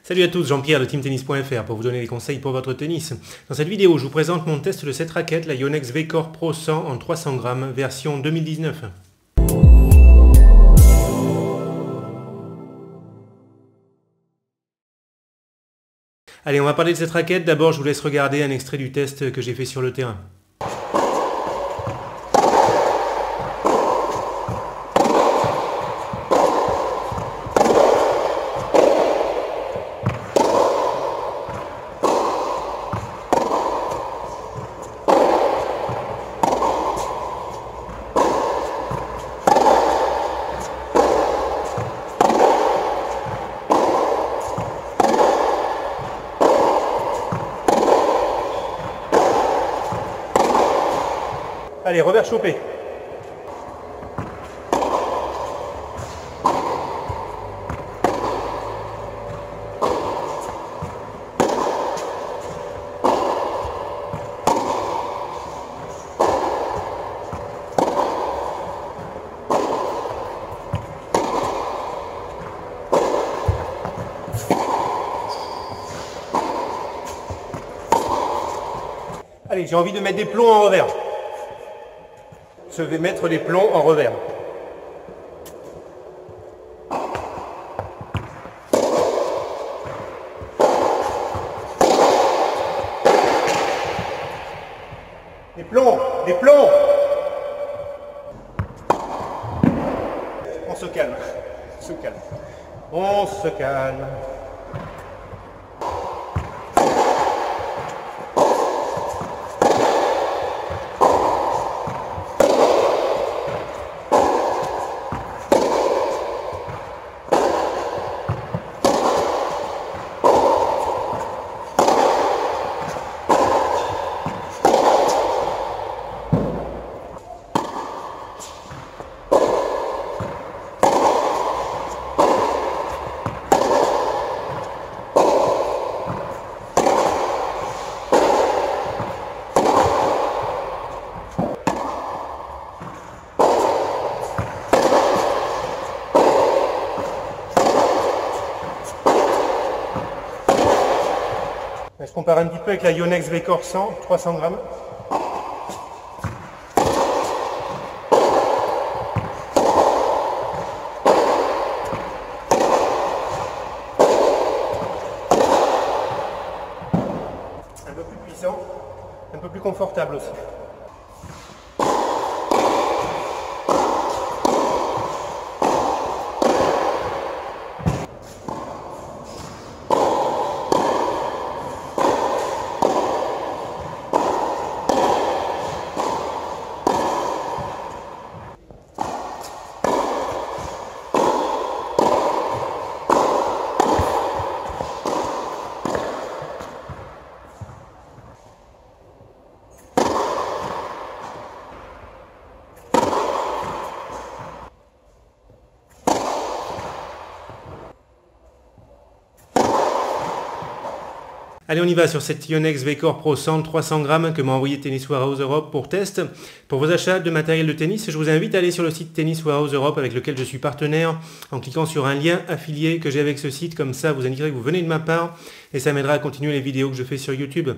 Salut à tous, Jean-Pierre de teamtennis.fr pour vous donner des conseils pour votre tennis. Dans cette vidéo, je vous présente mon test de cette raquette, la Yonex V-Core Pro 100 en 300 grammes, version 2019. Allez, on va parler de cette raquette. D'abord, je vous laisse regarder un extrait du test que j'ai fait sur le terrain. Allez, revers chopé. Allez, j'ai envie de mettre des plombs en revers. Je vais mettre les plombs en revers. Des plombs, des plombs. On se calme, on se calme. On se calme. Je compare un petit peu avec la Yonex V-Core 100, 300 grammes. Un peu plus puissant, un peu plus confortable aussi. Allez, on y va sur cette Yonex V-Core Pro 100 300 grammes que m'a envoyé Tennis Warehouse Europe pour test. Pour vos achats de matériel de tennis, je vous invite à aller sur le site Tennis Warehouse Europe avec lequel je suis partenaire en cliquant sur un lien affilié que j'ai avec ce site. Comme ça, vous indiquerez que vous venez de ma part et ça m'aidera à continuer les vidéos que je fais sur YouTube.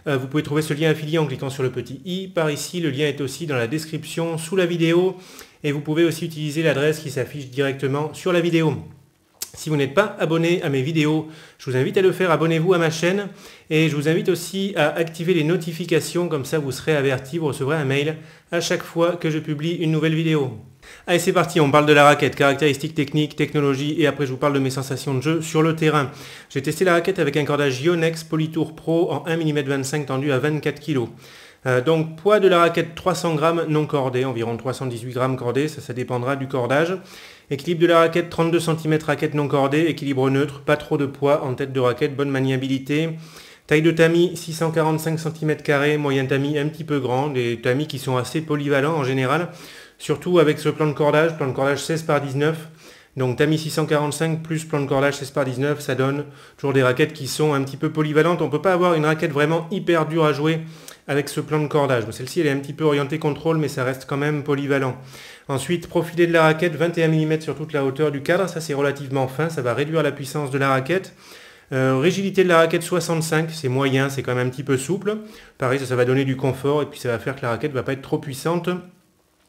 Vous pouvez trouver ce lien affilié en cliquant sur le petit i par ici. Le lien est aussi dans la description sous la vidéo et vous pouvez aussi utiliser l'adresse qui s'affiche directement sur la vidéo. Si vous n'êtes pas abonné à mes vidéos, je vous invite à le faire, abonnez-vous à ma chaîne et je vous invite aussi à activer les notifications, comme ça vous serez averti, vous recevrez un mail à chaque fois que je publie une nouvelle vidéo. Allez, c'est parti, on parle de la raquette, caractéristiques techniques, technologie et après je vous parle de mes sensations de jeu sur le terrain. J'ai testé la raquette avec un cordage Yonex Polytour Pro en 1 mm 25 tendu à 24 kg. Donc poids de la raquette 300 grammes non cordé, environ 318 grammes cordé, ça dépendra du cordage. Équilibre de la raquette 32 cm raquette non cordée, équilibre neutre, pas trop de poids en tête de raquette, bonne maniabilité. Taille de tamis 645 cm², moyen tamis un petit peu grand, des tamis qui sont assez polyvalents en général, surtout avec ce plan de cordage 16 par 19. Donc tamis 645 plus plan de cordage 16 par 19, ça donne toujours des raquettes qui sont un petit peu polyvalentes. On ne peut pas avoir une raquette vraiment hyper dure à jouer avec ce plan de cordage. Celle-ci elle est un petit peu orientée contrôle, mais ça reste quand même polyvalent. Ensuite, profilé de la raquette, 21 mm sur toute la hauteur du cadre, ça c'est relativement fin, ça va réduire la puissance de la raquette. Rigidité de la raquette 65, c'est moyen, c'est quand même un petit peu souple. Pareil, ça va donner du confort et puis ça va faire que la raquette ne va pas être trop puissante.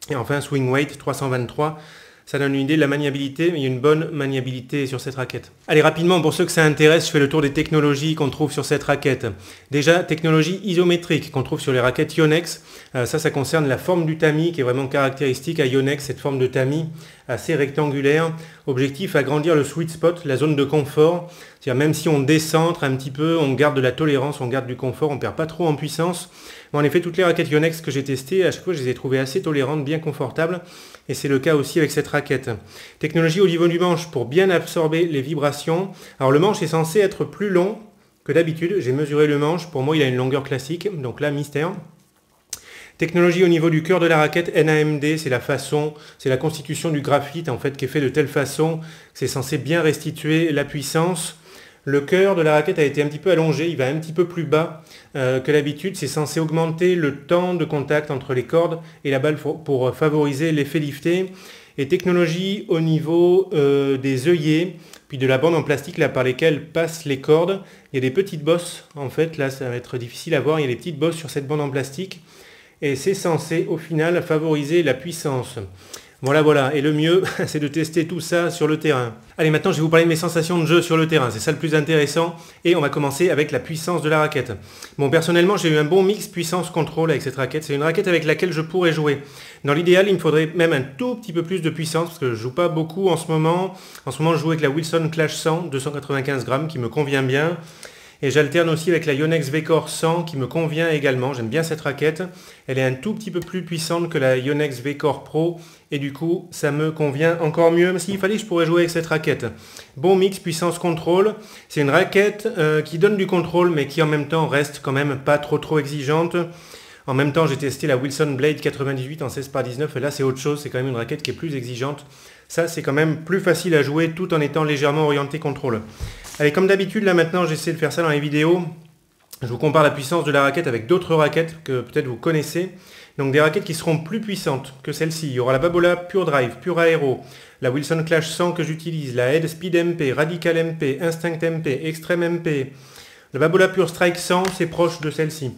Et enfin, swing weight 323. Ça donne une idée de la maniabilité, mais il y a une bonne maniabilité sur cette raquette. Allez, rapidement, pour ceux que ça intéresse, je fais le tour des technologies qu'on trouve sur cette raquette. Déjà, technologie isométrique qu'on trouve sur les raquettes Yonex. Ça concerne la forme du tamis qui est vraiment caractéristique à Yonex, cette forme de tamis assez rectangulaire. Objectif, agrandir le sweet spot, la zone de confort. C'est-à-dire même si on décentre un petit peu, on garde de la tolérance, on garde du confort, on ne perd pas trop en puissance. Bon, en effet, toutes les raquettes Yonex que j'ai testées, à chaque fois, je les ai trouvées assez tolérantes, bien confortables. Et c'est le cas aussi avec cette raquette. Technologie au niveau du manche pour bien absorber les vibrations. Alors le manche est censé être plus long que d'habitude. J'ai mesuré le manche. Pour moi, il a une longueur classique. Donc là, mystère. Technologie au niveau du cœur de la raquette NAMD, c'est la façon, c'est la constitution du graphite en fait qui est fait de telle façon que c'est censé bien restituer la puissance. Le cœur de la raquette a été un petit peu allongé, il va un petit peu plus bas que d'habitude. C'est censé augmenter le temps de contact entre les cordes et la balle pour favoriser l'effet lifté. Et technologie au niveau des œillets, puis de la bande en plastique là, par lesquelles passent les cordes. Il y a des petites bosses, en fait, là ça va être difficile à voir, il y a des petites bosses sur cette bande en plastique. Et c'est censé au final favoriser la puissance. Voilà, et le mieux, c'est de tester tout ça sur le terrain. Allez, maintenant, je vais vous parler de mes sensations de jeu sur le terrain. C'est ça le plus intéressant. Et on va commencer avec la puissance de la raquette. Bon, personnellement, j'ai eu un bon mix puissance-contrôle avec cette raquette. C'est une raquette avec laquelle je pourrais jouer. Dans l'idéal, il me faudrait même un tout petit peu plus de puissance, parce que je joue pas beaucoup en ce moment. En ce moment, je joue avec la Wilson Clash 100, 295 grammes, qui me convient bien. Et j'alterne aussi avec la Yonex V-Core 100 qui me convient également. J'aime bien cette raquette. Elle est un tout petit peu plus puissante que la Yonex V-Core Pro. Et du coup, ça me convient encore mieux. Mais s'il fallait, je pourrais jouer avec cette raquette. Bon mix puissance-contrôle. C'est une raquette qui donne du contrôle, mais qui en même temps reste quand même pas trop exigeante. En même temps, j'ai testé la Wilson Blade 98 en 16x19. Et là, c'est autre chose. C'est quand même une raquette qui est plus exigeante. Ça, c'est quand même plus facile à jouer tout en étant légèrement orienté contrôle. Allez, comme d'habitude, là maintenant, j'essaie de faire ça dans les vidéos. Je vous compare la puissance de la raquette avec d'autres raquettes que peut-être vous connaissez. Donc des raquettes qui seront plus puissantes que celle-ci. Il y aura la Babola Pure Drive, Pure Aero, la Wilson Clash 100 que j'utilise, la Head Speed MP, Radical MP, Instinct MP, Extreme MP. La Babola Pure Strike 100, c'est proche de celle-ci.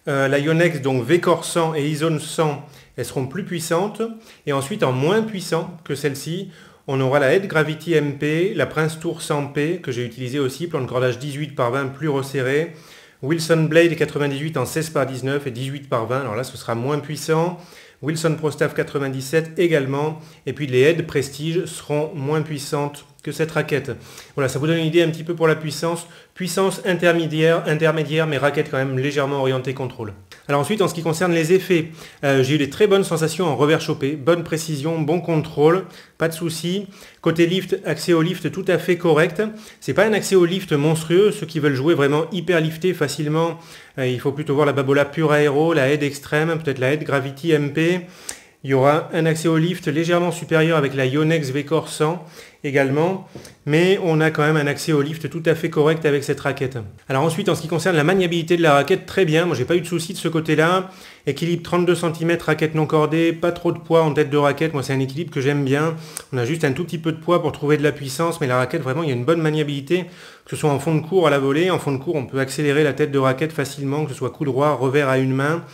La Yonex, donc V-Core 100 et Izone 100, elles seront plus puissantes. Et ensuite, en moins puissant que celle-ci, on aura la Head Gravity MP, la Prince Tour 100P que j'ai utilisé aussi, plan de cordage 18x20 plus resserré. Wilson Blade 98 en 16x19 et 18x20, alors là ce sera moins puissant. Wilson Pro Staff 97 également. Et puis les Head Prestige seront moins puissantes que cette raquette. Voilà, ça vous donne une idée un petit peu pour la puissance. Puissance intermédiaire, mais raquette quand même légèrement orientée contrôle. Alors ensuite, en ce qui concerne les effets, j'ai eu des très bonnes sensations en revers chopé, bonne précision, bon contrôle, pas de soucis. Côté lift, accès au lift tout à fait correct. C'est pas un accès au lift monstrueux, ceux qui veulent jouer vraiment hyper lifté facilement, il faut plutôt voir la Babola Pure Aero, la Head Extreme, peut-être la Head Gravity MP. Il y aura un accès au lift légèrement supérieur avec la Yonex V-Core 100 également, mais on a quand même un accès au lift tout à fait correct avec cette raquette. Alors ensuite, en ce qui concerne la maniabilité de la raquette, très bien, moi j'ai pas eu de soucis de ce côté-là. Équilibre 32 cm, raquette non cordée, pas trop de poids en tête de raquette, moi c'est un équilibre que j'aime bien. On a juste un tout petit peu de poids pour trouver de la puissance, mais la raquette vraiment il y a une bonne maniabilité, que ce soit en fond de cours à la volée, en fond de cours on peut accélérer la tête de raquette facilement, que ce soit coup droit, revers à une main.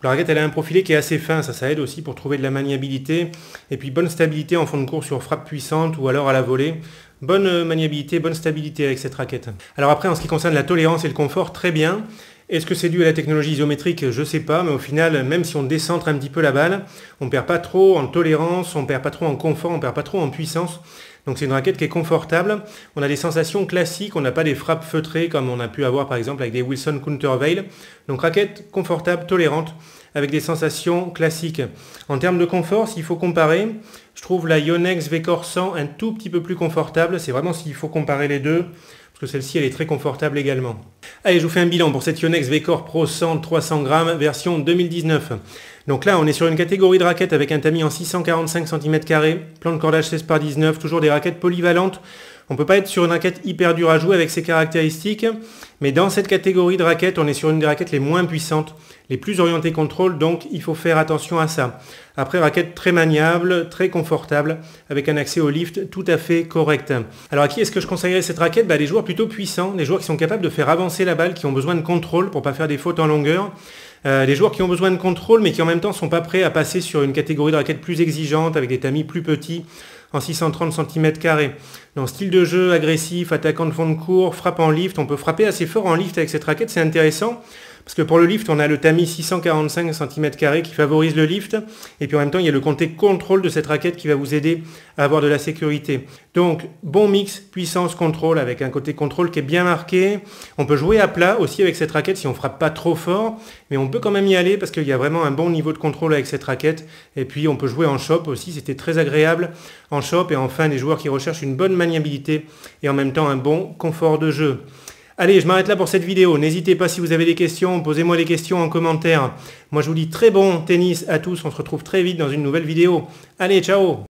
La raquette elle a un profilé qui est assez fin, ça aide aussi pour trouver de la maniabilité. Et puis bonne stabilité en fond de cours sur frappe puissante ou alors à la volée. Bonne maniabilité, bonne stabilité avec cette raquette. Alors après en ce qui concerne la tolérance et le confort, très bien. Est-ce que c'est dû à la technologie isométrique? Je ne sais pas, mais au final, même si on décentre un petit peu la balle, on ne perd pas trop en tolérance, on ne perd pas trop en confort, on ne perd pas trop en puissance. Donc c'est une raquette qui est confortable. On a des sensations classiques, on n'a pas des frappes feutrées comme on a pu avoir par exemple avec des Wilson Countervail. Donc raquette confortable, tolérante, avec des sensations classiques. En termes de confort, s'il faut comparer, je trouve la Yonex V-Core 100 un tout petit peu plus confortable. C'est vraiment s'il faut comparer les deux, parce que celle-ci elle est très confortable également. Allez, je vous fais un bilan pour cette Yonex V-Core Pro 100 300 grammes version 2019. Donc là, on est sur une catégorie de raquettes avec un tamis en 645 cm², plan de cordage 16x19, toujours des raquettes polyvalentes On ne peut pas être sur une raquette hyper dure à jouer avec ces caractéristiques, mais dans cette catégorie de raquettes, on est sur une des raquettes les moins puissantes, les plus orientées contrôle, donc il faut faire attention à ça. Après, raquette très maniable, très confortable, avec un accès au lift tout à fait correct. Alors à qui est-ce que je conseillerais cette raquette? Des joueurs plutôt puissants, des joueurs qui sont capables de faire avancer la balle, qui ont besoin de contrôle pour ne pas faire des fautes en longueur. Des joueurs qui ont besoin de contrôle mais qui en même temps ne sont pas prêts à passer sur une catégorie de raquettes plus exigeante avec des tamis plus petits en 630 cm². Donc style de jeu agressif, attaquant de fond de cours, frappe en lift, on peut frapper assez fort en lift avec cette raquette, c'est intéressant. Parce que pour le lift, on a le tamis 645 cm² qui favorise le lift. Et puis en même temps, il y a le côté contrôle de cette raquette qui va vous aider à avoir de la sécurité. Donc, bon mix, puissance, contrôle, avec un côté contrôle qui est bien marqué. On peut jouer à plat aussi avec cette raquette si on ne frappe pas trop fort. Mais on peut quand même y aller parce qu'il y a vraiment un bon niveau de contrôle avec cette raquette. Et puis on peut jouer en shop aussi, c'était très agréable en shop. Et enfin, des joueurs qui recherchent une bonne maniabilité et en même temps un bon confort de jeu. Allez, je m'arrête là pour cette vidéo. N'hésitez pas si vous avez des questions, posez-moi les questions en commentaire. Moi, je vous dis très bon tennis à tous. On se retrouve très vite dans une nouvelle vidéo. Allez, ciao!